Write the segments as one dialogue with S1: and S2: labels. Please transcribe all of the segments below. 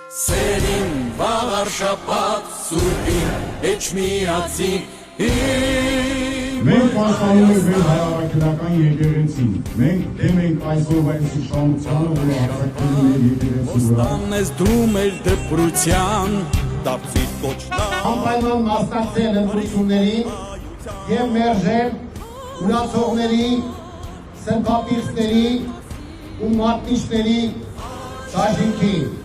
S1: Սերին վաղար շաբաթ սուրբին էջմիածի
S2: Մենք պաշտպանում ենք մեր հայրաքրական եկեղեցին։ Մենք դեմ ենք այսօրվա իշխանությանը, որը հարձակվում է եկեղեցու վրա։
S1: Ստանես դու մեր դպրության, դարձիր կոչնա
S3: Անպայման մասնակցել ընտրություններին և մերժել ուրացողների, սրբապիղծների ու մատնիչների դաշինքին։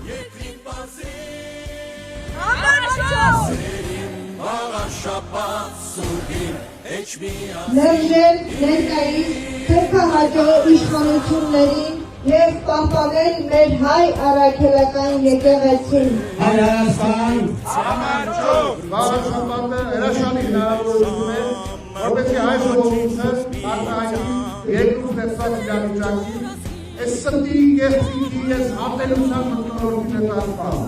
S4: Մերժել ներկայիս թերքահաճո իշխանություններին և պահպանել մեր հայ առաքելական եկեղեցին։
S3: Հայ Հայաստան, Վաղաշաբաթը հրաշալի հնարավորություն է, որպեսզի հայ ժողովուրդը արտահայտի երկրորդ դեպքած իրավիճակի, այս սննդի կեղծիքի, այս ատելության մթնոլորտին է տալպան։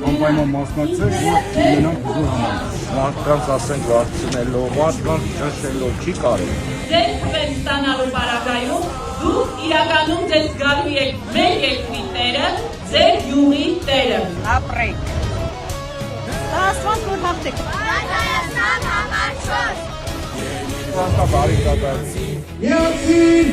S2: Անպայման մասնակցեք, որ ունենանք բուժու համար։
S5: Մարդկանց ասենք վարձնելով, մարդկանց ճնշելով չի կարելի։
S6: Ձեր թվեր ստանալու պարագայում դուք իրականում ձեզ զգալու եք մեր երկրի տերը, ձեր յուղի տերը։ Ապրեք։ Աստված որ հաղթեք։
S7: Հայաստան համար 4
S5: Բարի կատարություն։
S3: Միացին